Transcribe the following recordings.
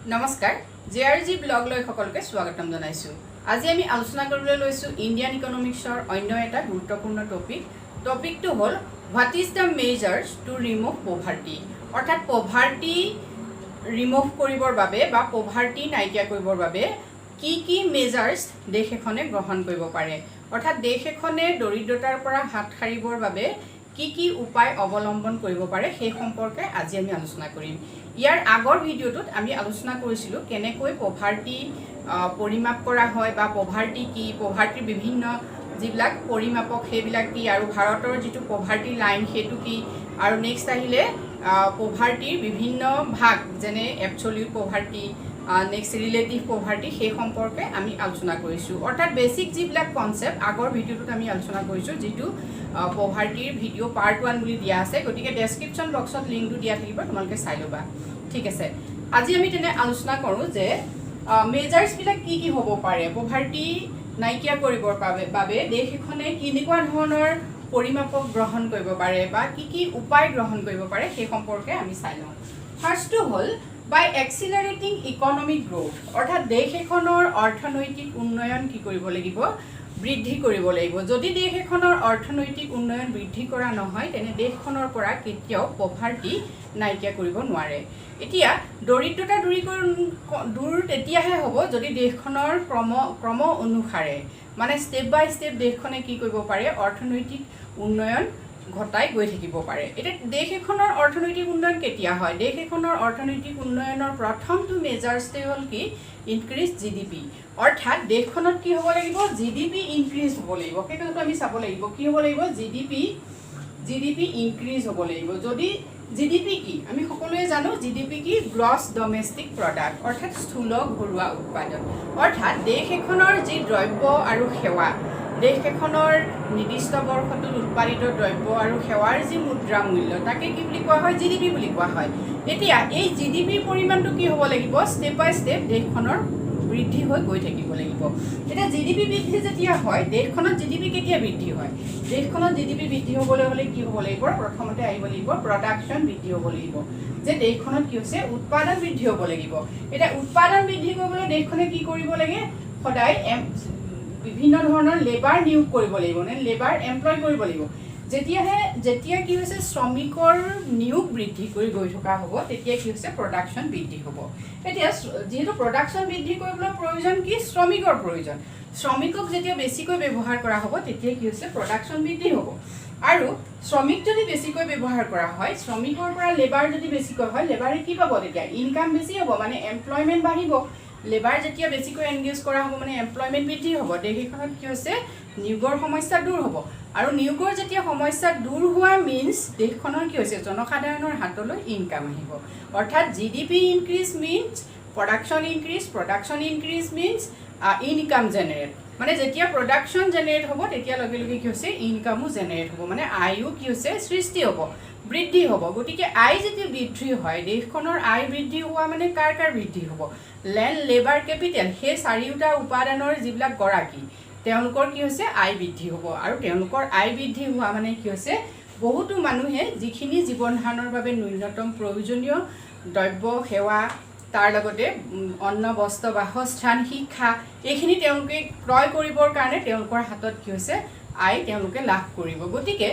নমস্কাৰ জেআৰজি ব্লগ লৈ সকলোকে স্বাগতম জনাইছো। আজি আমি আলোচনা কৰিবলৈ লৈছো ইণ্ডিয়ান ইকনমিক্সৰ অন্য এটা গুৰুত্বপূৰ্ণ টপিকটো হ'ল what is the measures to remove poverty. অৰ্থাৎ পভাৰ্টি ৰিমুভ কৰিবৰ বাবে বা পভাৰ্টি নাইকিয়া কৰিবৰ বাবে কি মেজাৰ্ছ দেশ এখনে গ্ৰহণ কৰিব পাৰে। অৰ্থাৎ দেশ এখনে দৰিদ্ৰতাৰ পৰা হাত সাৰিবৰ বাবে কি উপায় অৱলম্বন কৰিব পাৰে সেই সম্পৰ্কে আজি আমি আলোচনা কৰিম। ইয়াৰ আগৰ ভিডিঅ'টোত আমি আলোচনা কৰিছিলোঁ কেনেকৈ পভাৰ্টি পৰিমাপ কৰা হয় বা পভাৰ্টি কি, পভাৰ্টিৰ বিভিন্ন যিবিলাক পৰিমাপক সেইবিলাক কি, আৰু ভাৰতৰ যিটো পভাৰ্টি লাইন সেইটো কি, আৰু নেক্সট আহিলে পভাৰ্টিৰ বিভিন্ন ভাগ যেনে এবছলিউট পভাৰ্টি, নেক্সট ৰিলেটিভ পভাৰ্টি সেই সম্পৰ্কে আমি আলোচনা কৰিছোঁ। অৰ্থাৎ বেছিক যিবিলাক কনচেপ্ট আগৰ ভিডিঅ'টোত আমি আলোচনা কৰিছোঁ, যিটো পভাৰ্টিৰ ভিডিঅ' পাৰ্ট 1 বুলি দিয়া আছে, গতিকে ডেছক্ৰিপশ্যন বক্সত লিংকটো দিয়া থাকিব, তোমালোকে চাই ল'বা। ঠিক আছে, আজি আমি তেনে আলোচনা কৰোঁ যে মেজাৰ্ছবিলাক কি হ'ব পাৰে পভাৰ্টি নাইকিয়া কৰিবৰ বাবে দেশ এখনে কেনেকুৱা ধৰণৰ পৰিমাপক গ্ৰহণ কৰিব পাৰে বা কি উপায় গ্ৰহণ কৰিব পাৰে সেই সম্পৰ্কে আমি চাই লওঁ। ফাৰ্ষ্টটো হ'ল বাই এক্সিলাৰেটিং ইকনমিক গ্ৰ'থ। অৰ্থাৎ দেশ এখনৰ অৰ্থনৈতিক উন্নয়ন কি কৰিব লাগিব, বৃদ্ধি কৰিব লাগিব। যদি দেশ এখনৰ অৰ্থনৈতিক উন্নয়ন বৃদ্ধি কৰা নহয় তেনে দেশখনৰ পৰা কেতিয়াও পভাৰ্টি নাইকিয়া কৰিব নোৱাৰে। এতিয়া দৰিদ্ৰতা দূৰ তেতিয়াহে হ'ব যদি দেশখনৰ ক্ৰম অনুসাৰে মানে ষ্টেপ বাই ষ্টেপ দেশখনে কি কৰিব পাৰে, অৰ্থনৈতিক উন্নয়ন ঘটাই গৈ থাকিব পাৰে। এতিয়া দেশ এখনৰ অৰ্থনৈতিক উন্নয়ন কেতিয়া হয়? দেশ এখনৰ অৰ্থনৈতিক উন্নয়নৰ প্ৰথমটো মেজাৰ্ছটোৱে হ'ল কি, ইনক্ৰিজ GDP। অৰ্থাৎ দেশখনত কি হ'ব লাগিব, GDP ইনক্ৰিজ হ'ব লাগিব। সেই কথাটো আমি চাব লাগিব, কি হ'ব লাগিব, GDP ইনক্ৰিজ হ'ব লাগিব। যদি GDP কি আমি সকলোৱে জানো, GDP কি, গ্ৰছ ডমেষ্টিক প্ৰডাক্ট, অৰ্থাৎ স্থূল ঘৰুৱা উৎপাদন। অৰ্থাৎ দেশ এখনৰ যি দ্ৰব্য আৰু সেৱা, দেশ এখনৰ নিৰ্দিষ্ট বৰ্ষটোত উৎপাদিত দ্ৰব্য আৰু সেৱাৰ যি মুদ্ৰা মূল্য, তাকে কি বুলি কোৱা হয়, GDP বুলি কোৱা হয়। এতিয়া এই GDPৰ পৰিমাণটো কি হ'ব লাগিব, ষ্টেপ বাই ষ্টেপ দেশখনৰ বৃদ্ধি হৈ গৈ থাকিব লাগিব। এতিয়া GDP বৃদ্ধি যেতিয়া হয়, দেশখনত GDP কেতিয়া বৃদ্ধি হয়? দেশখনত GDP বৃদ্ধি হ'বলৈ হ'লে কি হ'ব লাগিব, প্ৰথমতে আহিব লাগিব প্ৰডাকশ্যন বৃদ্ধি হ'ব লাগিব। যে দেশখনত কি হৈছে, উৎপাদন বৃদ্ধি হ'ব লাগিব। এতিয়া উৎপাদন বৃদ্ধি কৰিবলৈ দেশখনে কি কৰিব লাগে, সদায় বিভিন্ন ধৰণৰ লেবাৰ নিয়োগ কৰিব লাগিব, নে লেবাৰ এমপ্লয় কৰিব লাগিব। যেতিয়া কি হৈছে, শ্ৰমিকৰ নিয়োগ বৃদ্ধি কৰি গৈ থকা হ'ব, তেতিয়া কি হৈছে, প্ৰডাকশ্যন বৃদ্ধি হ'ব। এতিয়া যিহেতু প্ৰডাকশ্যন বৃদ্ধি কৰিবলৈ প্ৰয়োজন কি, শ্ৰমিকৰ প্ৰয়োজন। শ্ৰমিকক যেতিয়া বেছিকৈ ব্যৱহাৰ কৰা হ'ব তেতিয়া কি হৈছে, প্ৰডাকশ্যন বৃদ্ধি হ'ব। আৰু শ্ৰমিক যদি বেছিকৈ ব্যৱহাৰ কৰা হয়, শ্ৰমিকৰ পৰা লেবাৰ যদি বেছিকৈ হয়, লেবাৰে কি পাব, তেতিয়া ইনকাম বেছি হ'ব, মানে এমপ্লয়মেণ্ট বাঢ়িব। লেবাৰ যেতিয়া বেছিকৈ এনগেজ কৰা হ'ব মানে এমপ্লয়মেণ্ট বৃদ্ধি হ'ব। দেশ এখনত কি হৈছে, নিয়োগৰ সমস্যা দূৰ হ'ব। আৰু নিয়োগৰ যেতিয়া সমস্যা দূৰ হোৱা মিনছ দেশখনৰ কি হৈছে, জনসাধাৰণৰ হাতলৈ ইনকাম আহিব। অৰ্থাৎ GDP increase means production increase means income generate. মানে যেতিয়া প্ৰডাকশ্যন জেনেৰেট হ'ব তেতিয়া লগে লগে কি হৈছে, ইনকামো জেনেৰেট হ'ব, মানে আয়ো কি হৈছে, সৃষ্টি হ'ব, বৃদ্ধি হ'ব। গতিকে আয় যেতিয়া বৃদ্ধি হয়, দেশখনৰ আয় বৃদ্ধি হোৱা মানে কাৰ বৃদ্ধি হ'ব, লেণ্ড, লেবাৰ, কেপিটেল, সেই চাৰিওটা উপাদানৰ যিবিলাক গৰাকী তেওঁলোকৰ কি হৈছে, আয় বৃদ্ধি হ'ব। আৰু তেওঁলোকৰ আয় বৃদ্ধি হোৱা মানে কি হৈছে, বহুতো মানুহে যিখিনি জীৱন ধাৰণৰ বাবে ন্যূনতম প্ৰয়োজনীয় দ্ৰব্য সেৱা, তাৰ লগতে অন্ন বস্ত্ৰ বাসস্থান শিক্ষা এইখিনি তেওঁলোকে ক্ৰয় কৰিবৰ কাৰণে তেওঁলোকৰ হাতত কি হৈছে, আয় তেওঁলোকে লাভ কৰিব। গতিকে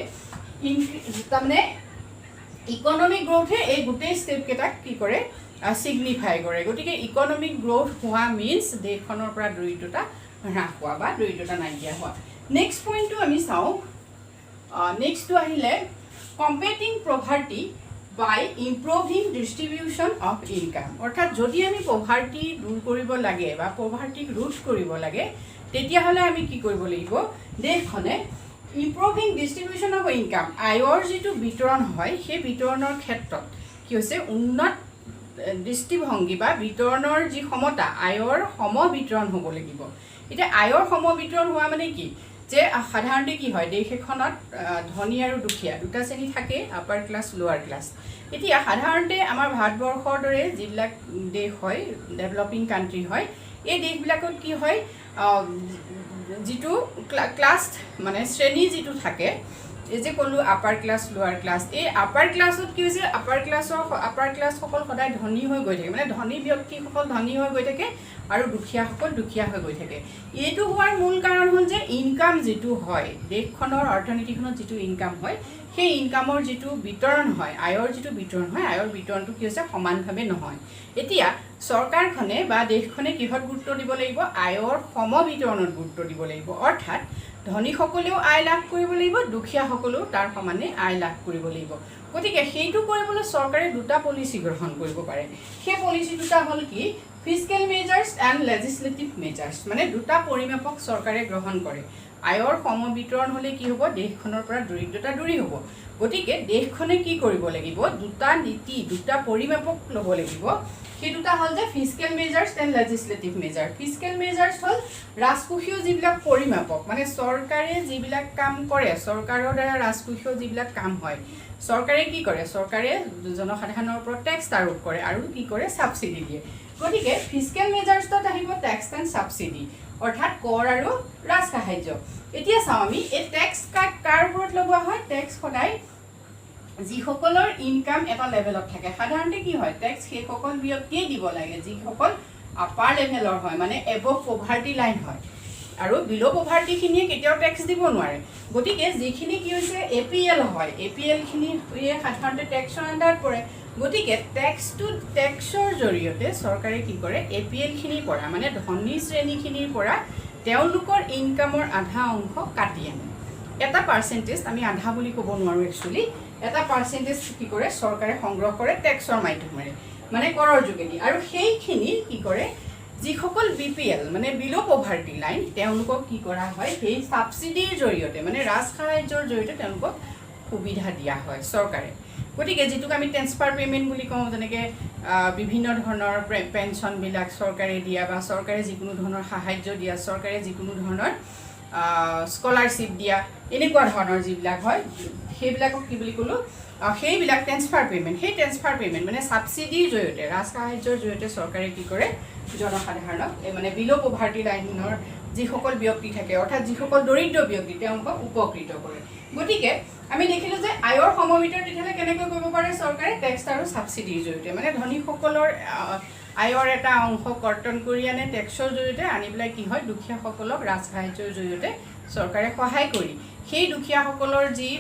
তাৰমানে ইকনমিক গ্ৰ'থে এই গোটেই ষ্টেপকেইটাক কি কৰে, ছিগনিফাই কৰে। গতিকে ইকনমিক গ্ৰ'থ হোৱা মিনছ দেশখনৰ পৰা দৰিদ্ৰতা হ্ৰাস হোৱা বা দৰিদ্ৰতা নাইকিয়া হোৱা। নেক্সট পইণ্টটো আমি চাওঁ। নেক্সটটো আহিলে combating poverty by improving distribution of income. অৰ্থাৎ যদি আমি পভাৰ্টি দূৰ কৰিব লাগে বা পভাৰ্টিক ৰোধ কৰিব লাগে, তেতিয়াহ'লে আমি কি কৰিব লাগিব, দেশখনে ইম্প্ৰুভিং ডিষ্ট্ৰিবিউশ্যন অফ ইনকাম, আয়ৰ যিটো বিতৰণ হয় সেই বিতৰণৰ ক্ষেত্ৰত কি হৈছে, উন্নত দৃষ্টিভংগী বা বিতৰণৰ যি সমতা, আয়ৰ সমবিতৰণ হ'ব লাগিব। এতিয়া আয়ৰ সমবিতৰণ হোৱা মানে কি, যে সাধাৰণতে কি হয়, দেশ এখনত ধনী আৰু দুখীয়া দুটা শ্ৰেণী থাকে, আপাৰ ক্লাছ লোৱাৰ ক্লাছ। এতিয়া সাধাৰণতে আমাৰ ভাৰতবৰ্ষৰ দৰে যিবিলাক দেশ হয়, ডেভেলপিং কাণ্ট্ৰি হয়, এই দেশবিলাকত কি হয়, যিটো ক্লাছ মানে শ্ৰেণী যিটো থাকে এই যে ক'লো আপাৰ ক্লাছ লোৱাৰ ক্লাছ, এই আপাৰ ক্লাছত কি হৈছে, আপাৰ ক্লাছসকল সদায় ধনী হৈ গৈ থাকে, মানে ধনী ব্যক্তিসকল ধনী হৈ গৈ থাকে আৰু দুখীয়াসকল দুখীয়া হৈ গৈ থাকে। এইটো হোৱাৰ মূল কাৰণ হ'ল যে ইনকাম যিটো হয়, দেশখনৰ অৰ্থনীতিখনত যিটো ইনকাম হয়, সেই ইনকামৰ যিটো বিতৰণ হয়, আয়ৰ যিটো বিতৰণ হয়, আয়ৰ বিতৰণটো কি হৈছে সমানভাৱে নহয়। এতিয়া চৰকাৰখনে বা দেশখনে কিহত গুৰুত্ব দিব লাগিব, আয়ৰ সম বিতৰণত গুৰুত্ব দিব লাগিব। অৰ্থাৎ ধনীসকলেও আয় লাভ কৰিব লাগিব, দুখীয়াসকলেও তাৰ সমানে আয় লাভ কৰিব লাগিব। গতিকে সেইটো কৰিবলৈ চৰকাৰে দুটা পলিচি গ্ৰহণ কৰিব পাৰে। সেই পলিচি দুটা হ'ল কি, fiscal measures and legislative measures, মানে দুটা পৰিমাপক চৰকাৰে গ্ৰহণ কৰে। আয়ৰ সম বিতৰণ হ'লে কি হ'ব, দেশখনৰ পৰা দৰিদ্ৰতা দূৰী হ'ব। গতিকে দেশখনে কি কৰিব লাগিব, দুটা নীতি, দুটা পৰিমাপক ল'ব লাগিব। সেই দুটা হ'ল যে fiscal measures and legislative measure. Fiscal measures হ'ল ৰাজকোষীয় যিবিলাক পৰিমাপক, মানে চৰকাৰে যিবিলাক কাম কৰে, চৰকাৰৰ দ্বাৰা ৰাজকোষীয় যিবিলাক কাম হয়, চৰকাৰে কি কৰে, চৰকাৰে জনসাধাৰণৰ ওপৰত টেক্স আৰোপ কৰে আৰু কি কৰে, ছাবচিডি দিয়ে। গতিকে ফিস্কেল মেজাৰ্ছত আহিব টেক্স এণ্ড ছাবচিডি, অৰ্থাৎ কৰ আৰু ৰাজ সাহায্য। এতিয়া চাওঁ আমি এই টেক্স কাৰ ওপৰত লগোৱা হয়, টেক্স সদায় যিসকলৰ ইনকাম এটা লেভেলত থাকে। সাধাৰণতে কি হয়, টেক্স সেইসকল ব্যক্তিয়ে দিব লাগে যিসকল আপাৰ লেভেলৰ হয়, মানে এবভ পভাৰ্টি লাইন হয়, আৰু বিল' পভাৰ্টিখিনিয়ে কেতিয়াও টেক্স দিব নোৱাৰে। গতিকে যিখিনি কি হৈছে APL হয়, APLখিনিয়ে সাধাৰণতে টেক্সৰ আণ্ডাৰত পৰে। গতিকে টেক্সৰ জৰিয়তে চৰকাৰে কি কৰে, APLখিনিৰ পৰা, মানে ধনী শ্ৰেণীখিনিৰ পৰা তেওঁলোকৰ ইনকামৰ আধা অংশ কাটি আনে। এটা পাৰ্চেণ্টেজ, আমি আধা বুলি ক'ব নোৱাৰোঁ একচুৱেলি, এটা পাৰ্চেণ্টেজ কি কৰে, চৰকাৰে সংগ্ৰহ কৰে টেক্সৰ মাধ্যমেৰে, মানে কৰৰ যোগেদি। আৰু সেইখিনি কি কৰে, যিসকল BPL মানে বিল' পভাৰ্টি লাইন, তেওঁলোকক কি কৰা হয়, সেই ছাবচিডিৰ জৰিয়তে, মানে ৰাজ সাহায্যৰ জৰিয়তে তেওঁলোকক সুবিধা দিয়া হয় চৰকাৰে। গতিকে যিটোক আমি ট্ৰেন্সফাৰ পে'মেণ্ট বুলি কওঁ, যেনেকৈ বিভিন্ন ধৰণৰ পেঞ্চনবিলাক চৰকাৰে দিয়া, বা চৰকাৰে যিকোনো ধৰণৰ সাহায্য দিয়া, চৰকাৰে যিকোনো ধৰণৰ স্কলাৰশ্বিপ দিয়া, এনেকুৱা ধৰণৰ যিবিলাক হয়, সেইবিলাকক কি বুলি ক'লোঁ, সেইবিলাক ট্ৰেন্সফাৰ পে'মেণ্ট। সেই ট্ৰেন্সফাৰ পে'মেণ্ট মানে ছাবচিডিৰ জৰিয়তে, ৰাজ সাহায্যৰ জৰিয়তে চৰকাৰে কি কৰে, জনসাধাৰণক, মানে বিল' পভাৰ্টি লাইনৰ যিসকল ব্যক্তি থাকে, অৰ্থাৎ যিসকল দৰিদ্ৰ ব্যক্তি, তেওঁলোকক উপকৃত কৰে। গতিকে আমি দেখিলোঁ যে আয়ৰ সমবিতৰ তেতিয়াহ'লে কেনেকৈ কৰিব পাৰে চৰকাৰে, টেক্স আৰু ছাবচিডিৰ জৰিয়তে, মানে ধনীসকলৰ আয়ৰ এটা অংশ কৰ্তন কৰি আনে টেক্সৰ জৰিয়তে, আনি পেলাই কি হয়, দুখীয়াসকলক ৰাজ সাহায্যৰ জৰিয়তে চৰকাৰে সহায় কৰি সেই দুখীয়াসকলৰ যি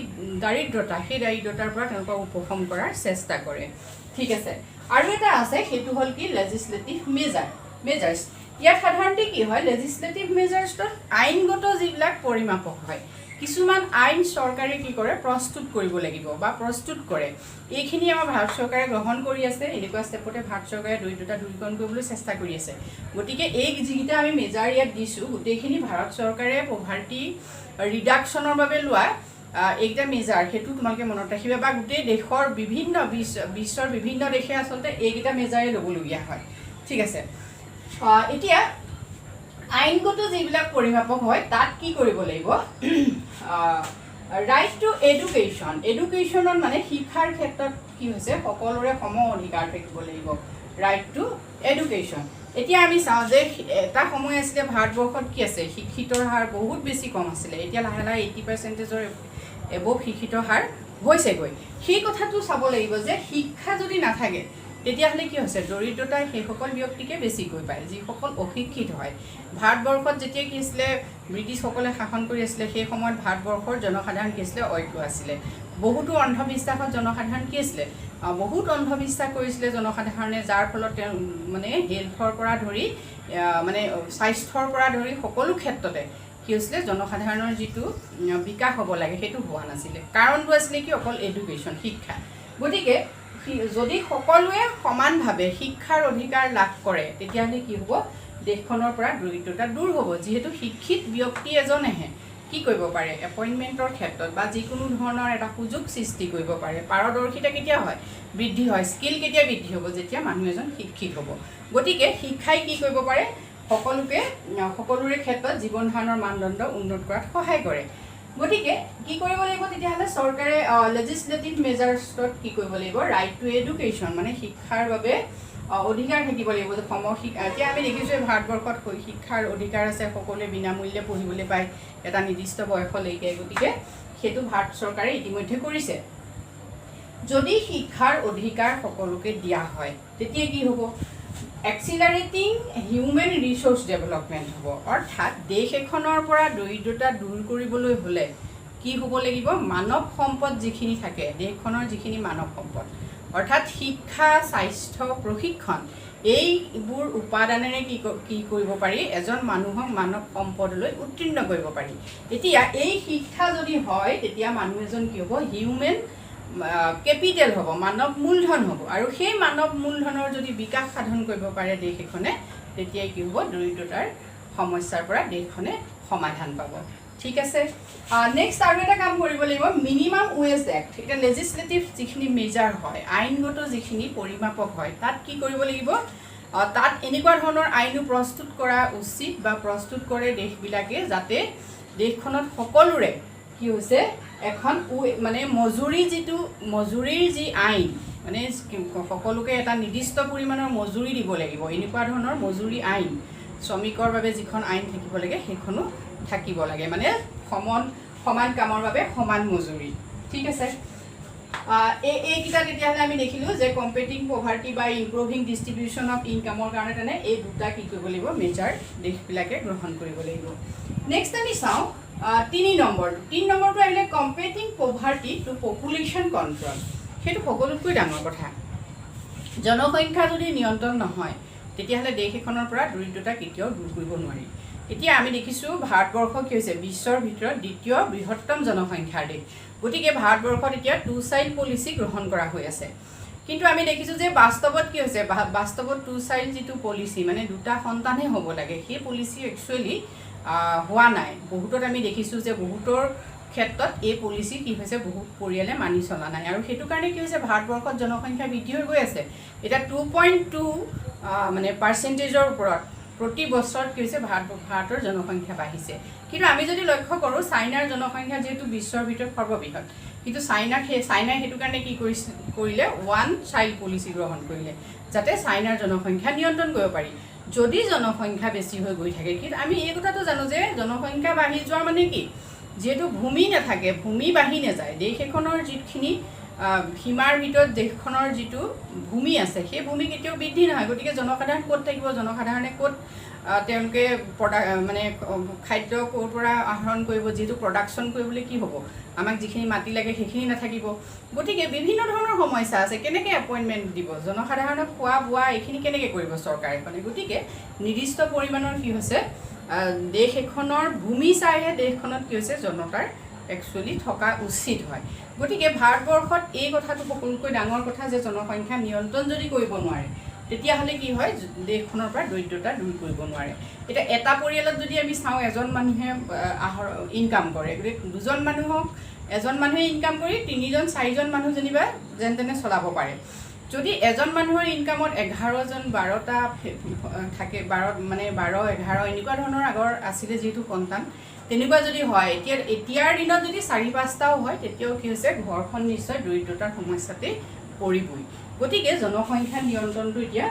দাৰিদ্ৰতা, সেই দাৰিদ্ৰতাৰ পৰা তেওঁলোকক উপশম কৰাৰ চেষ্টা কৰে। ঠিক আছে, আৰু এটা আছে, সেইটো হ'ল কি, লেজিছলেটিভ মেজাৰ্ছ। ইয়াত সাধাৰণতে কি হয়, লেজিছলেটিভ মেজাৰ্ছত আইনগত যিবিলাক পৰিমাপক হয়, কিছুমান আইন চৰকাৰে কি কৰে, প্ৰস্তুত কৰিব লাগিব বা প্ৰস্তুত কৰে। এইখিনি আমাৰ ভাৰত চৰকাৰে গ্ৰহণ কৰি আছে। এনেকুৱা ষ্টেপতে ভাৰত চৰকাৰে দৰিদ্ৰতা দূৰীকৰণ কৰিবলৈ চেষ্টা কৰি আছে। গতিকে এই যিকেইটা আমি মেজাৰ ইয়াত দিছোঁ, গোটেইখিনি ভাৰত চৰকাৰে পভাৰ্টি ৰিডাকশ্যনৰ বাবে লোৱা এইকেইটা মেজাৰ, সেইটো তোমালোকে মনত ৰাখিবা, বা গোটেই দেশৰ বিশ্বৰ বিভিন্ন দেশে আচলতে এইকেইটা মেজাৰে ল'বলগীয়া হয়। ঠিক আছে, এতিয়া আইনগত যিবিলাক পৰিমাপক হয়, তাত কি কৰিব লাগিব, ৰাইট টু এডুকেশ্যনত মানে শিক্ষাৰ ক্ষেত্ৰত কি হৈছে, সকলোৰে সম অধিকাৰ থাকিব লাগিব, ৰাইট টু এডুকেশ্যন। এতিয়া আমি চাওঁ যে এটা সময় আছিলে ভাৰতবৰ্ষত কি আছে, শিক্ষিতৰ হাৰ বহুত বেছি কম আছিলে। এতিয়া লাহে লাহে 80% এবভ শিক্ষিত হাৰ হৈছেগৈ। সেই কথাটো চাব লাগিব যে শিক্ষা যদি নাথাকে, তেতিয়াহ'লে কি হৈছে, দৰিদ্ৰতাই সেইসকল ব্যক্তিকে বেছিকৈ পায় যিসকল অশিক্ষিত হয়। ভাৰতবৰ্ষত যেতিয়া কি আছিলে, ব্ৰিটিছসকলে শাসন কৰি আছিলে, সেই সময়ত ভাৰতবৰ্ষৰ জনসাধাৰণ কি আছিলে, অজ্ঞ আছিলে। বহুতো অন্ধবিশ্বাসত জনসাধাৰণ কি আছিলে, বহুত অন্ধবিশ্বাস কৰিছিলে জনসাধাৰণে, যাৰ ফলত তেওঁ মানে হেল্থৰ পৰা ধৰি, মানে স্বাস্থ্যৰ পৰা ধৰি সকলো ক্ষেত্ৰতে কি হৈছিলে, জনসাধাৰণৰ যিটো বিকাশ হ'ব লাগে সেইটো হোৱা নাছিলে। কাৰণটো আছিলে কি, অকল এডুকেশ্যন, শিক্ষা। গতিকে যদি সকলোৱে সমানভাৱে শিক্ষাৰ অধিকাৰ লাভ কৰে, তেতিয়াহ'লে কি হ'ব, দেশখনৰ পৰা দৰিদ্ৰতা দূৰ হ'ব। যিহেতু শিক্ষিত ব্যক্তি এজনেহে কি কৰিব পাৰে, এপইণ্টমেণ্টৰ ক্ষেত্ৰত বা যিকোনো ধৰণৰ এটা সুযোগ সৃষ্টি কৰিব পাৰে। পাৰদৰ্শিতা কেতিয়া হয়, বৃদ্ধি হয়, স্কিল কেতিয়া বৃদ্ধি হ'ব, যেতিয়া মানুহ এজন শিক্ষিত হ'ব। গতিকে শিক্ষাই কি কৰিব পাৰে, সকলোৰে ক্ষেত্ৰত জীৱন ধাৰণৰ মানদণ্ড উন্নত কৰাত সহায় কৰে। গতিকে কি কৰিব লাগিব, তেতিয়াহ'লে চৰকাৰে লেজিছলেটিভ মেজাৰ্ছত কি কৰিব লাগিব, ৰাইট টু এডুকেশ্যন, মানে শিক্ষাৰ বাবে অধিকাৰ থাকিব লাগিব। এতিয়া আমি দেখিছোঁ ভাৰতবৰ্ষত শিক্ষাৰ অধিকাৰ আছে, সকলোৱে বিনামূল্যে পঢ়িবলৈ পায় এটা নিৰ্দিষ্ট বয়সলৈকে। গতিকে সেইটো ভাৰত চৰকাৰে ইতিমধ্যে কৰিছে যদি শিক্ষাৰ অধিকাৰ সকলোকে দিয়া হয় তেতিয়া কি হ'ব এক্সিলাৰেটিং হিউমেন ৰিসোৰ্স ডেভেলপমেন্ট হ'ব অৰ্থাৎ দেশ এখনৰ পৰা দৰিদ্ৰতা দূৰ কৰিবলৈ হলে কি হ'ব লাগিব মানৱ সম্পদ যিখিনি থাকে দেশখনৰ যিখিনি মানৱ সম্পদ অৰ্থাৎ শিক্ষা স্বাস্থ্য প্ৰশিক্ষণ এইবোৰ উপাদানেৰে কি কৰিব পাৰি এজন মানুহক মানৱ সম্পদলৈ উত্তীৰ্ণ কৰিব পাৰি এতিয়া এই শিক্ষা যদি হয় তেতিয়া মানুহ এজন কি হ'ব হিউমেন কেপিটেল হ'ব মানৱ মূলধন হ'ব আৰু সেই মানৱ মূলধনৰ যদি বিকাশ সাধন কৰিব পাৰে দেশ এখনে তেতিয়া কি হ'ব দৰিদ্ৰতাৰ সমস্যাৰ পৰা দেশখনে সমাধান পাব ঠিক আছে নেক্সট আৰু এটা কাম কৰিব লাগিব মিনিমাম ৱেজ এক্ট এটা লেজিসলেটিভ যিখিনি মেজাৰ হয় আইনগত যিখিনি পৰিমাপক হয় তাত কি কৰিব লাগিব তাত এনেকুৱা ধৰণৰ আইনো প্ৰস্তুত কৰা উচিত বা প্ৰস্তুত কৰে দেশবিলাকে যাতে দেশখনত সকলোৰে কি হৈছে এখন মানে মজুৰীৰ যি আইন মানে সকলোকে এটা নিৰ্দিষ্ট পৰিমাণৰ মজুৰি দিব লাগিব এনেকুৱা ধৰণৰ মজুৰি আইন শ্ৰমিকৰ বাবে যিখন আইন থাকিব লাগে সেইখনো থাকিব লাগে মানে সমান কামৰ বাবে সমান মজুৰি ঠিক আছে এইকেইটা তেতিয়াহ'লে আমি দেখিলোঁ যে কম্পিটিং পভাৰ্টি বা ইম্প্ৰুভিং ডিষ্ট্ৰিবিউশ্যন অফ ইনকামৰ কাৰণে তেনে এই দুটা কি কৰিব লাগিব মেজাৰ দেশবিলাকে গ্ৰহণ কৰিব লাগিব নেক্সট আমি চাওঁ 3 নম্বৰটো আহিলে competing poverty to population control সেইটো সকলোতকৈ ডাঙৰ কথা জনসংখ্যা যদি নিয়ন্ত্ৰণ নহয় তেতিয়াহ'লে দেশ এখনৰ পৰা দৰিদ্ৰতা কেতিয়াও দূৰ কৰিব নোৱাৰি এতিয়া আমি দেখিছোঁ ভাৰতবৰ্ষ কি হৈছে বিশ্বৰ ভিতৰত দ্বিতীয় বৃহত্তম জনসংখ্যাৰ দেশ গতিকে ভাৰতবৰ্ষত এতিয়া টু চাইল্ড পলিচি গ্ৰহণ কৰা হৈ আছে কিন্তু আমি দেখিছোঁ যে বাস্তৱত কি হৈছে বাস্তৱত টু চাইল্ড যিটো পলিচি মানে দুটা সন্তানহে হ'ব লাগে সেই পলিচি একচুৱেলি হোৱা নাই বহুতত আমি দেখিছোঁ যে বহুতৰ ক্ষেত্ৰত এই পলিচি কি হৈছে বহুত পৰিয়ালে মানি চলা নাই আৰু সেইটো কাৰণে কি হৈছে ভাৰতবৰ্ষত জনসংখ্যা বৃদ্ধি হৈ গৈ আছে এতিয়া 2.2 মানে পাৰ্চেণ্টেজৰ ওপৰত প্ৰতি বছৰত কি হৈছে ভাৰতৰ জনসংখ্যা বাঢ়িছে কিন্তু আমি যদি লক্ষ্য কৰোঁ চাইনাৰ জনসংখ্যা যেহেতু বিশ্বৰ ভিতৰত সৰ্ববৃহৎ কিন্তু চাইনাই সেইটো কাৰণে কি কৰিলে ওৱান চাইল্ড পলিচি গ্ৰহণ কৰিলে যাতে চাইনাৰ জনসংখ্যা নিয়ন্ত্ৰণ কৰিব পাৰি যদি জনসংখ্যা বেছি হৈ গৈ থাকে কিন্তু আমি এই কথাটো জানো যে জনসংখ্যা বাঢ়ি যোৱাৰ মানে কি যেহেতু ভূমি নাথাকে ভূমি বাঢ়ি নাযায় দেশ এখনৰ যিখিনি সীমাৰ ভিতৰত দেশখনৰ যিটো ভূমি আছে সেই ভূমি কেতিয়াও বৃদ্ধি নহয় গতিকে জনসাধাৰণ ক'ত থাকিব জনসাধাৰণে ক'ত তেওঁলোকে মানে খাদ্য ক'ৰ পৰা আহৰণ কৰিব যিহেতু প্ৰডাকশ্যন কৰিবলৈ কি হ'ব আমাক যিখিনি মাটি লাগে সেইখিনি নাথাকিব গতিকে বিভিন্ন ধৰণৰ সমস্যা আছে কেনেকৈ এপইণ্টমেণ্ট দিব জনসাধাৰণক খোৱা বোৱা এইখিনি কেনেকৈ কৰিব চৰকাৰ এখনে গতিকে নিৰ্দিষ্ট পৰিমাণৰ কি হৈছে দেশ এখনৰ ভূমি চাইহে দেশখনত কি হৈছে জনতাৰ একচুৱেলি থকা উচিত হয় গতিকে ভাৰতবৰ্ষত এই কথাটো সকলোতকৈ ডাঙৰ কথা যে জনসংখ্যা নিয়ন্ত্ৰণ যদি কৰিব নোৱাৰে তেতিয়াহ'লে কি হয় দেশখনৰ পৰা দৰিদ্ৰতা দূৰ কৰিব নোৱাৰে এতিয়া এটা পৰিয়ালত যদি আমি চাওঁ এজন মানুহে ইনকাম কৰে গতিকে এজন মানুহে ইনকাম কৰি 3-4জন মানুহ যেনিবা যেন তেনে চলাব পাৰে যদি এজন মানুহৰ ইনকামত 11জন 12টা থাকে 12 মানে 12-11 এনেকুৱা ধৰণৰ আগৰ আছিলে যিহেতু সন্তান তেনেকুৱা যদি হয় এতিয়াৰ দিনত যদি 4-5টাও হয় তেতিয়াও কি হৈছে ঘৰখন নিশ্চয় দৰিদ্ৰতাৰ সমস্যাতে পৰিবই গতিকে জনসংখ্যা নিয়ন্ত্ৰণটো এতিয়া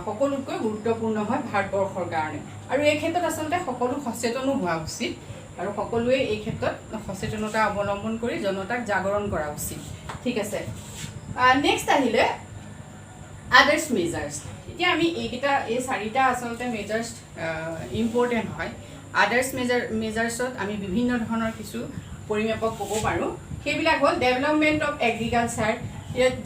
সকলোতকৈ গুৰুত্বপূৰ্ণ হয় ভাৰতবৰ্ষৰ কাৰণে আৰু এই ক্ষেত্ৰত আচলতে সকলো সচেতনো হোৱা উচিত আৰু সকলোৱে এই ক্ষেত্ৰত সচেতনতা অৱলম্বন কৰি জনতাক জাগৰণ কৰা উচিত ঠিক আছে নেক্সট আহিলে আদাৰ্ছ মেজাৰ্ছ এতিয়া আমি এই 4টা আচলতে মেজাৰ্ছ ইম্পৰ্টেণ্ট হয় আদাৰ্ছ মেজাৰ্ছত আমি বিভিন্ন ধৰণৰ কিছু পৰিমাপক ক'ব পাৰোঁ সেইবিলাক হ'ল ডেভেলপমেণ্ট অফ এগ্ৰিকালচাৰ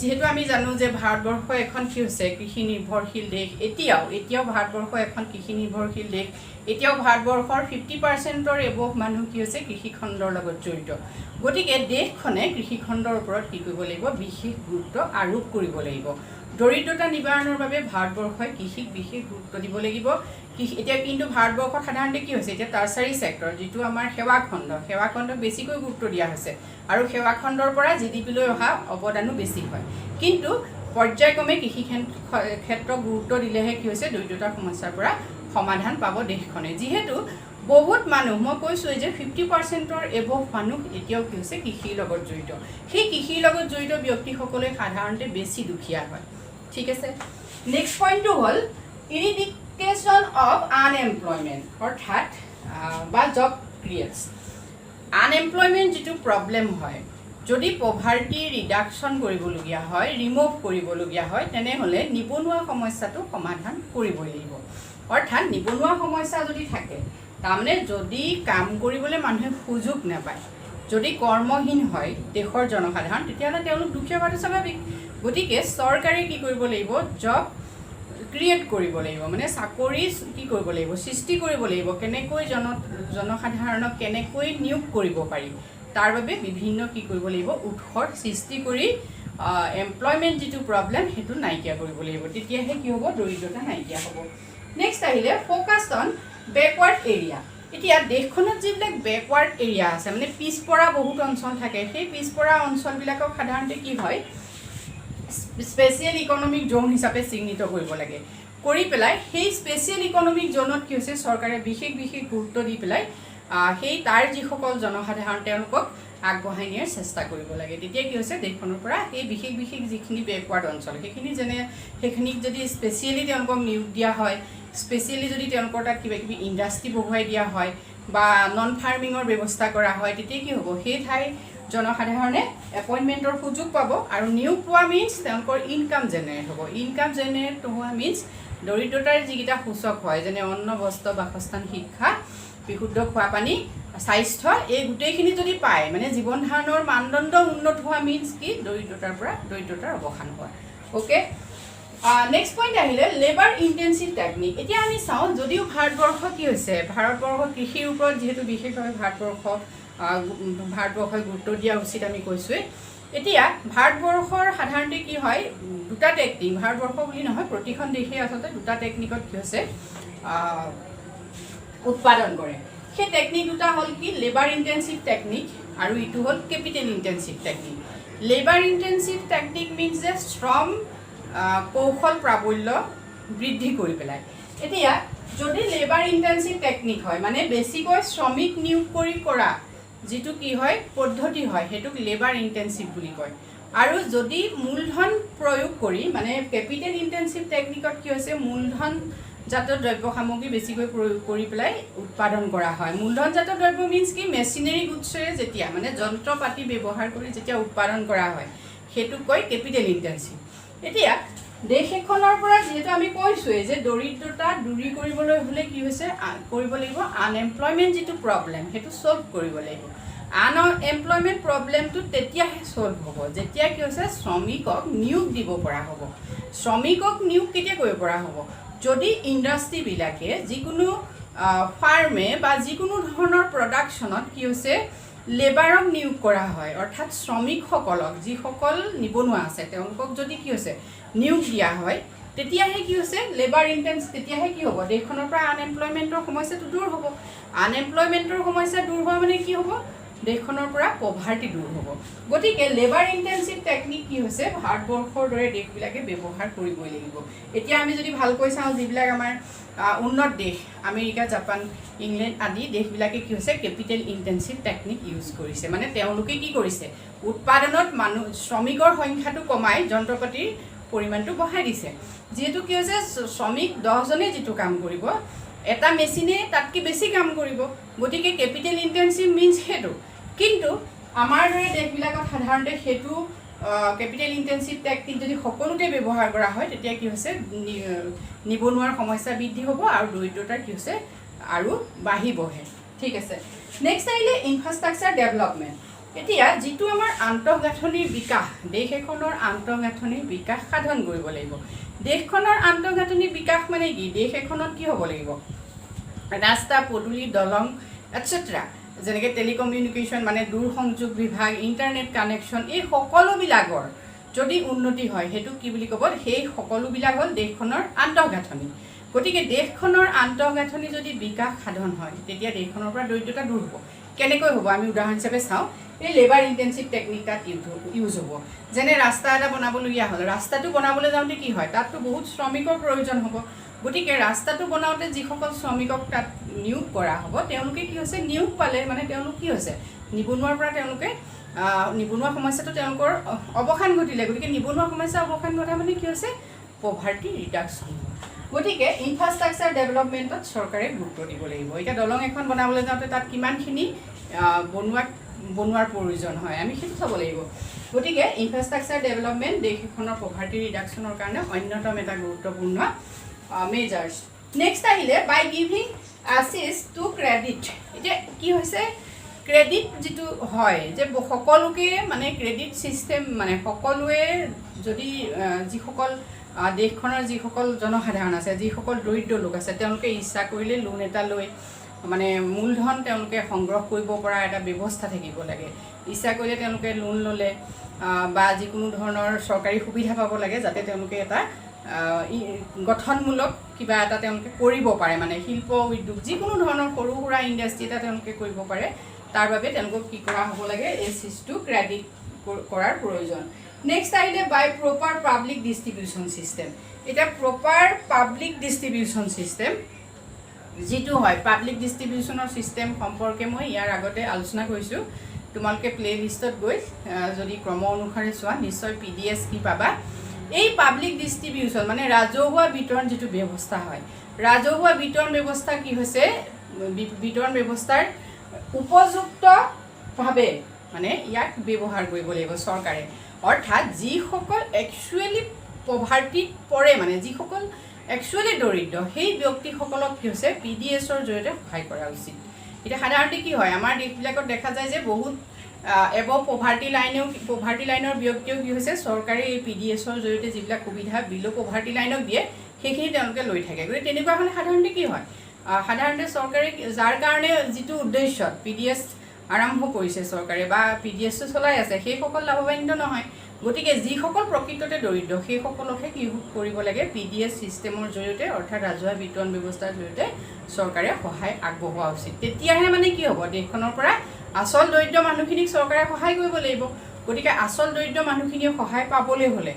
যেহেতু আমি জানো যে ভাৰতবৰ্ষ এখন কি হৈছে কৃষি নিৰ্ভৰশীল দেশ এতিয়াও ভাৰতবৰ্ষ এখন কৃষি নিৰ্ভৰশীল দেশ এতিয়াও ভাৰতবৰ্ষৰ 50%ৰ এবভ মানুহ কি হৈছে কৃষি খণ্ডৰ লগত জড়িত গতিকে দেশখনে কৃষি খণ্ডৰ ওপৰত কি কৰিব লাগিব বিশেষ গুৰুত্ব আৰোপ কৰিব লাগিব দৰিদ্ৰতা নিবাৰণৰ বাবে ভাৰতবৰ্ষই কৃষিক বিশেষ গুৰুত্ব দিব লাগিব এতিয়া কিন্তু ভাৰতবৰ্ষত সাধাৰণতে কি হৈছে এতিয়া টাৰ্চাৰী ছেক্টৰ যিটো আমাৰ সেৱা খণ্ডক বেছিকৈ গুৰুত্ব দিয়া হৈছে আৰু সেৱা খণ্ডৰ পৰা জিডিপিলৈ অহা অৱদানো বেছি হয় কিন্তু পৰ্যায়ক্ৰমে কৃষি ক্ষেত্ৰক গুৰুত্ব দিলেহে কি হৈছে দৰিদ্ৰতাৰ সমস্যাৰ পৰা সমাধান পাব দেশখনে যিহেতু বহুত মানুহ মই কৈছোঁ যে 50%ৰ এবভ মানুহ এতিয়াও কি হৈছে কৃষিৰ লগত জড়িত সেই কৃষিৰ লগত জড়িত ব্যক্তিসকলে সাধাৰণতে বেছি দুখীয়া হয় ঠিক আছে নেক্সট পইণ্টটো হ'ল ইৰিডিকেশ্যন অফ আনএমপ্লয়মেণ্ট অৰ্থাৎ বা জব ক্ৰিয়েটছ আনএমপ্লয়মেণ্ট যিটো প্ৰব্লেম হয়, যদি পভাৰ্টি ৰিডাকশ্যন কৰিবলগীয়া হয়, ৰিমুভ কৰিবলগীয়া হয়, তেনেহ'লে নিবনুৱা সমস্যাটো সমাধান কৰিবই লাগিব। অৰ্থাৎ নিবনুৱা সমস্যা যদি থাকে, তাৰমানে যদি কাম কৰিবলৈ মানুহে সুযোগ নাপায়, যদি কৰ্মহীন হয় দেশৰ জনসাধাৰণ, তেতিয়াহ'লে তেওঁলোক দুখীয়া হোৱাটো স্বাভাৱিক। গতিকে চৰকাৰে কি কৰিব লাগিব, জব ক্ৰিয়েট কৰিব লাগিব, মানে চাকৰি কি কৰিব লাগিব, সৃষ্টি কৰিব লাগিব। কেনেকৈ জনসাধাৰণক কেনেকৈ নিয়োগ কৰিব পাৰি, তাৰ বাবে বিভিন্ন কি কৰিব লাগিব, উৎসৰ সৃষ্টি কৰি এমপ্লয়মেণ্ট যিটো প্ৰব্লেম সেইটো নাইকিয়া কৰিব লাগিব। তেতিয়াহে কি হ'ব, দৰিদ্ৰতা নাইকিয়া হ'ব। নেক্সট আহিলে ফ'কাছড অন বেকৱাৰ্ড এৰিয়া। এতিয়া দেশখনত যিবিলাক বেকৱাৰ্ড এৰিয়া আছে, মানে পিছপৰা বহুত অঞ্চল থাকে, সেই পিছপৰা অঞ্চলবিলাকক সাধাৰণতে কি হয়, স্পেচিয়েল ইকনমিক জ'ন হিচাপে চিহ্নিত কৰিব লাগে। কৰি পেলাই সেই স্পেচিয়েল ইকনমিক জ'নত কি হৈছে, চৰকাৰে বিশেষ গুৰুত্ব দি পেলাই সেই তাৰ যিসকল জনসাধাৰণ তেওঁলোকক আগবঢ়াই নিয়াৰ চেষ্টা কৰিব লাগে। তেতিয়া কি হৈছে, দেশখনৰ পৰা সেই বিশেষ যিখিনি বেকৱাৰ্ড অঞ্চল সেইখিনিক যদি স্পেচিয়েলি তেওঁলোকক নিয়োগ দিয়া হয়, স্পেচিয়েলি যদি তেওঁলোকৰ তাত কিবা কিবি ইণ্ডাষ্ট্ৰি বহুৱাই দিয়া হয় বা নন ফাৰ্মিঙৰ ব্যৱস্থা কৰা হয়, তেতিয়া কি হ'ব, সেই ঠাইৰ জনসাধাৰণে এপইণ্টমেণ্টৰ সুযোগ পাব, আৰু নিয়োগ পোৱা মিনছ তেওঁলোকৰ ইনকাম জেনেৰেট হ'ব। ইনকাম জেনেৰেট হোৱা মিনছ দৰিদ্ৰতাৰ যিকেইটা সূচক হয়, যেনে অন্ন, বস্ত্ৰ, বাসস্থান, শিক্ষা, বিশুদ্ধ খোৱা পানী, স্বাস্থ্য, এই গোটেইখিনি যদি পায়, মানে জীৱন ধাৰণৰ মানদণ্ড উন্নত হোৱা মিনছ কি, দৰিদ্ৰতাৰ অৱসান হোৱা। অ'কে, নেক্সট পইণ্ট আহিলে লেবাৰ ইণ্টেনচিভ টেকনিক। এতিয়া আমি চাওঁ, যদিও ভাৰতবৰ্ষ কি হৈছে, ভাৰতবৰ্ষ কৃষিৰ ওপৰত যিহেতু বিশেষভাৱে ভাৰতবৰ্ষই গুৰুত্ব দিয়া উচিত আমি কৈছোঁৱেই। এতিয়া ভাৰতবৰ্ষৰ সাধাৰণতে কি হয়, দুটা টেকনিক, ভাৰতবৰ্ষ বুলি নহয় প্ৰতিখন দেশেই আচলতে দুটা টেকনিকত কি হৈছে উৎপাদন কৰে। সেই টেকনিক দুটা হ'ল কি, লেবাৰ ইণ্টেনচিভ টেকনিক আৰু ইটো হ'ল capital intensive technique. Labour intensive technique means যে শ্ৰম কৌশল প্ৰাবল্য বৃদ্ধি কৰি পেলাই। এতিয়া যদি লেবাৰ ইণ্টেনচিভ টেকনিক হয়, মানে বেছিকৈ শ্ৰমিক নিয়োগ কৰি কৰা যিটো কি হয় পদ্ধতি হয়, সেইটোক লেবাৰ ইণ্টেনচিভ বুলি কয়। আৰু যদি মূলধন প্ৰয়োগ কৰি, মানে কেপিটেল ইণ্টেনচিভ টেকনিকত কি হৈছে, মূলধনজাত দ্ৰব্য সামগ্ৰী বেছিকৈ প্ৰয়োগ কৰি পেলাই উৎপাদন কৰা হয়। মূলধনজাত দ্ৰব্য মিনছ কি, মেচিনেৰী গুডছেৰে যেতিয়া, মানে যন্ত্ৰ পাতি ব্যৱহাৰ কৰি যেতিয়া উৎপাদন কৰা হয়, সেইটোক কয় কেপিটেল ইণ্টেনচিভ। এতিয়া দেশ এখনৰ পৰা যিহেতু আমি কৈছোঁৱেই যে দৰিদ্ৰতা দূৰী কৰিবলৈ হ'লে কি হৈছে, কৰিব লাগিব আনএমপ্লয়মেণ্ট যিটো প্ৰব্লেম সেইটো ছল্ভ কৰিব লাগিব। আনএমপ্লয়মেণ্ট প্ৰব্লেমটো তেতিয়াহে ছল্ভ হ'ব যেতিয়া কি হৈছে, শ্ৰমিকক নিয়োগ দিব পৰা হ'ব। শ্ৰমিকক নিয়োগ কেতিয়া কৰিব পৰা হ'ব, যদি ইণ্ডাষ্ট্ৰীবিলাকে যিকোনো ফাৰ্মে বা যিকোনো ধৰণৰ প্ৰডাকশ্যনত কি হৈছে লেবাৰক নিয়োগ কৰা হয়, অৰ্থাৎ শ্ৰমিকসকলক, যিসকল নিবনুৱা আছে তেওঁলোকক যদি কি হৈছে নিয়োগ দিয়া হয়, তেতিয়াহে কি হৈছে লেবাৰ ইণ্টেন্স, তেতিয়াহে কি হ'ব, দেশখনৰ পৰা আনএমপ্লয়মেণ্টৰ সমস্যাটো দূৰ হ'ব। আনএমপ্লয়মেণ্টৰ সমস্যা দূৰ হোৱা মানে কি হ'ব, দেশখনৰ পৰা পভাৰ্টি দূৰ হ'ব। গতিকে লেবাৰ ইণ্টেনচিভ টেকনিক কি হৈছে, ভাৰতবৰ্ষৰ দৰে দেশবিলাকে ব্যৱহাৰ কৰিবই লাগিব। এতিয়া আমি যদি ভালকৈ চাওঁ, যিবিলাক আমাৰ উন্নত দেশ, আমেৰিকা, জাপান, ইংলেণ্ড আদি দেশবিলাকে কি হৈছে কেপিটেল ইণ্টেনচিভ টেকনিক ইউজ কৰিছে। মানে তেওঁলোকে কি কৰিছে, উৎপাদনত শ্ৰমিকৰ সংখ্যাটো কমাই যন্ত্ৰপাতিৰ পৰিমাণটো বঢ়াই দিছে। যিহেতু কি হৈছে, শ্ৰমিক 10জনে যিটো কাম কৰিব, এটা মেচিনে তাতকৈ বেছি কাম কৰিব। গতিকে কেপিটেল ইণ্টেনচিভ মিনছ সেইটো। কিন্তু আমাৰ দৰে দেশবিলাকত সাধাৰণতে সেইটো কেপিটেল ইণ্টেনচিভ টেকনিক যদি সকলোতে ব্যৱহাৰ কৰা হয়, তেতিয়া কি হৈছে নিবনুৱাৰ সমস্যা বৃদ্ধি হ'ব আৰু দৰিদ্ৰতাৰ কি হৈছে আৰু বাঢ়িবহে। ঠিক আছে, নেক্সট আহিলে ইনফ্ৰাষ্ট্ৰাকচাৰ ডেভেলপমেণ্ট। এতিয়া যিটো আমাৰ আন্তঃগাঁথনিৰ বিকাশ, দেশ এখনৰ আন্তঃগাঁথনিৰ বিকাশ সাধন কৰিব লাগিব। দেশখনৰ আন্তঃগাঁথনিৰ বিকাশ মানে কি, দেশ এখনত কি হ'ব লাগিব, ৰাস্তা পদূলি, দলং এটচেট্ৰা, যেনেকৈ টেলিকমিউনিকেশ্যন মানে দূৰসংযোগ বিভাগ, ইণ্টাৰনেট কানেকশ্যন, এই সকলোবিলাকৰ যদি উন্নতি হয়, সেইটো কি বুলি ক'ব, সেই সকলোবিলাক হ'ল দেশখনৰ আন্তঃগাঁথনি। গতিকে দেশখনৰ আন্তঃগাঁথনি যদি বিকাশ সাধন হয়, তেতিয়া দেশখনৰ পৰা দৰিদ্ৰতা দূৰ হ'ব। কেনেকৈ হ'ব, আমি উদাহৰণ হিচাপে চাওঁ, এই লেবাৰ ইণ্টেনচিভ টেকনিক তাত ইউজ হ'ব। যেনে ৰাস্তা এটা বনাবলগীয়া হ'ল, ৰাস্তাটো বনাবলৈ যাওঁতে কি হয়, তাততো বহুত শ্ৰমিকৰ প্ৰয়োজন হ'ব। গতিকে ৰাস্তাটো বনাওঁতে যিসকল শ্ৰমিকক তাত নিয়োগ কৰা হ'ব, তেওঁলোকে কি হৈছে নিয়োগ পালে, মানে তেওঁলোক কি হৈছে নিবনুৱাৰ পৰা তেওঁলোকে নিবনুৱা সমস্যাটো তেওঁলোকৰ অৱসান ঘটিলে। গতিকে নিবনুৱা সমস্যা অৱসান ঘটা মানে কি হৈছে পভাৰ্টি ৰিডাকশ্যন। গতিকে ইনফ্ৰাষ্ট্ৰাকচাৰ ডেভেলপমেণ্টত চৰকাৰে গুৰুত্ব দিব লাগিব। এতিয়া দলং এখন বনাবলৈ যাওঁতে তাত কিমানখিনি বনোৱাৰ প্ৰয়োজন হয়, আমি সেইটো চাব লাগিব। গতিকে ইনফ্ৰাষ্ট্ৰাকচাৰ ডেভেলপমেণ্ট দেশ এখনৰ পভাৰ্টি ৰিডাকশ্যনৰ কাৰণে অন্যতম এটা গুৰুত্বপূৰ্ণ মেজাৰ্ছ। নেক্সট আহিলে বাই গিভিং এক্সেছ টু ক্ৰেডিট। এতিয়া কি হৈছে, ক্ৰেডিট যিটো হয় যে সকলোকে মানে ক্ৰেডিট ছিষ্টেম মানে সকলোৱে যদি যিসকল দেশখনৰ যিসকল জনসাধাৰণ আছে, যিসকল দৰিদ্ৰ লোক আছে, তেওঁলোকে ইচ্ছা কৰিলে লোন এটা লৈ মানে মূলধন তেওঁলোকে সংগ্ৰহ কৰিব পৰা এটা ব্যৱস্থা থাকিব লাগে। ইচ্ছা কৰিলে তেওঁলোকে লোন ল'লে বা যিকোনো ধৰণৰ চৰকাৰী সুবিধা পাব লাগে, যাতে তেওঁলোকে এটা গঠনমূলক কিবা এটা তেওঁলোকে কৰিব পাৰে, মানে শিল্প উদ্যোগ যিকোনো ধৰণৰ সৰু সুৰা ইণ্ডাষ্ট্ৰি এটা তেওঁলোকে কৰিব পাৰে। তাৰ বাবে তেওঁলোকক কি কৰা হ'ব লাগে, এক্সেছটো ক্ৰেডিট কৰাৰ প্ৰয়োজন। নেক্সট আহিলে বাই প্ৰপাৰ পাব্লিক ডিষ্ট্ৰিবিউশ্যন ছিষ্টেম। এতিয়া প্ৰপাৰ পাব্লিক ডিষ্ট্ৰিবিউশ্যন ছিষ্টেম যিটো হয়, পাব্লিক ডিষ্ট্ৰিবিউশ্যনৰ ছিষ্টেম সম্পৰ্কে মই ইয়াৰ আগতে আলোচনা কৰিছোঁ। তোমালোকে প্লে লিষ্টত গৈ যদি ক্ৰম অনুসাৰে চোৱা নিশ্চয় PDS কি পাবা। এই পাব্লিক ডিষ্ট্ৰিবিউশ্যন মানে ৰাজহুৱা বিতৰণ যিটো ব্যৱস্থা হয়, ৰাজহুৱা বিতৰণ ব্যৱস্থা কি হৈছে, বিতৰণ ব্যৱস্থাৰ উপযুক্তভাৱে মানে ইয়াক ব্যৱহাৰ কৰিব লাগিব চৰকাৰে। অৰ্থাৎ যিসকল একচুৱেলি পভাৰ্টিত পৰে, মানে যিসকল একচুৱেলি দৰিদ্ৰ, সেই ব্যক্তিসকলক কি হৈছে PDSৰ জৰিয়তে সহায় কৰা উচিত। এতিয়া সাধাৰণতে কি হয়, আমাৰ দেশবিলাকত দেখা যায় যে বহুত এবাৰ পভাৰ্টি লাইনৰ ব্যক্তিও কি হৈছে চৰকাৰে এই PDSৰ জৰিয়তে যিবিলাক সুবিধা বিল' পভাৰ্টি লাইনক দিয়ে সেইখিনি তেওঁলোকে লৈ থাকে। গতিকে তেনেকুৱা হ'লে সাধাৰণতে কি হয়, সাধাৰণতে চৰকাৰে যাৰ কাৰণে যিটো উদ্দেশ্যত PDS আৰম্ভ কৰিছে চৰকাৰে বা PDSটো চলাই আছে, সেইসকল লাভৱান্বিত নহয়। গতিকে যিসকল প্ৰকৃততে দৰিদ্ৰ সেইসকলকহে কি কৰিব লাগে, PDS ছিষ্টেমৰ জৰিয়তে অৰ্থাৎ ৰাজহুৱা বিতৰণ ব্যৱস্থাৰ জৰিয়তে চৰকাৰে সহায় আগবঢ়োৱা উচিত। তেতিয়াহে মানে কি হ'ব, দেশখনৰ পৰা আচল দৰিদ্ৰ মানুহখিনিক চৰকাৰে সহায় কৰিব লাগিব। গতিকে আচল দৰিদ্ৰ মানুহখিনিয়ে সহায় পাবলৈ হ'লে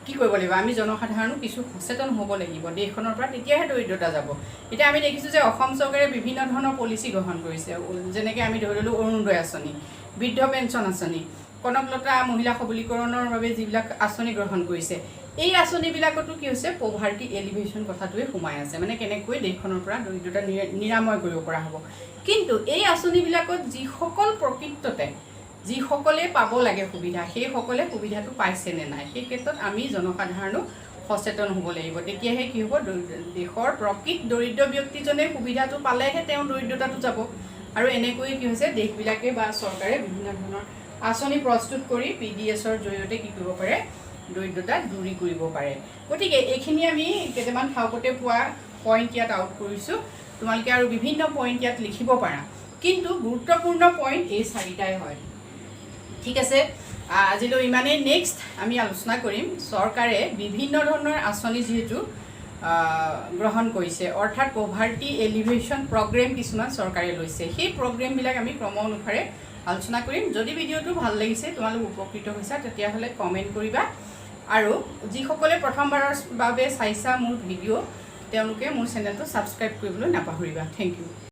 কি কৰিব লাগিব, আমি জনসাধাৰণো কিছু সচেতন হ'ব লাগিব দেশখনৰ পৰা, তেতিয়াহে দৰিদ্ৰতা যাব। এতিয়া আমি দেখিছোঁ যে অসম চৰকাৰে বিভিন্ন ধৰণৰ পলিচি গ্ৰহণ কৰিছে, যেনেকৈ আমি ধৰি ল'লোঁ অৰুণোদয় আঁচনি, বৃদ্ধ পেঞ্চন আঁচনি, কনকলতা মহিলা সবলীকৰণৰ বাবে যিবিলাক আঁচনি গ্ৰহণ কৰিছে। এই আঁচনিবিলাকতো কি হৈছে, পভাৰ্টি এলিভেশ্যন কথাটোৱে সোমাই আছে, মানে কেনেকৈ দেশখনৰ পৰা দৰিদ্ৰতা নিৰাময় কৰিব পৰা হ'ব। কিন্তু এই আঁচনিবিলাকত যিসকল প্ৰকৃততে যিসকলে পাব লাগে সুবিধা, সেইসকলে সুবিধাটো পাইছে নে নাই, সেই ক্ষেত্ৰত আমি জনসাধাৰণো সচেতন হ'ব লাগিব। তেতিয়াহে কি হ'ব, দেশৰ প্ৰকৃত দৰিদ্ৰ ব্যক্তিজনে সুবিধাটো পালেহে তেওঁ দৰিদ্ৰতাটো যাব। আৰু এনেকৈ কি হৈছে, দেশবিলাকে বা চৰকাৰে বিভিন্ন ধৰণৰ আঁচনি প্ৰস্তুত কৰি PDSৰ জৰিয়তে কি কৰিব পাৰে, দৰিদ্ৰতা দূৰী কৰিব পাৰে। গতিকে এইখিনি আমি কেইটামান খাওঁতে পোৱা পইণ্ট ইয়াত আউট কৰিছোঁ। তোমালোকে আৰু বিভিন্ন পইণ্ট ইয়াত লিখিব পাৰা, কিন্তু গুৰুত্বপূৰ্ণ পইণ্ট এই চাৰিটাই হয়। ঠিক আছে, আজিলৈ ইমানেই। নেক্সট আমি আলোচনা কৰিম চৰকাৰে বিভিন্ন ধৰণৰ আঁচনি যিহেতু গ্ৰহণ কৰিছে, অৰ্থাৎ পভাৰ্টি এলিভেশ্যন প্ৰগ্ৰেম কিছুমান চৰকাৰে লৈছে, সেই প্ৰগ্ৰেমবিলাক আমি ক্ৰম অনুসাৰে আলোচনা কৰিম। যদি ভিডিঅ'টো ভাল লাগিছে, তোমালোক উপকৃত হৈছা, তেতিয়াহ'লে কমেণ্ট কৰিবা। আৰু যিসকলে প্ৰথমবাৰৰ বাবে চাইছা মোৰ ভিডিঅ', তেওঁলোকে মোৰ চেনেলটো ছাবস্ক্ৰাইব কৰিবলৈ নাপাহৰিবা। Thank U.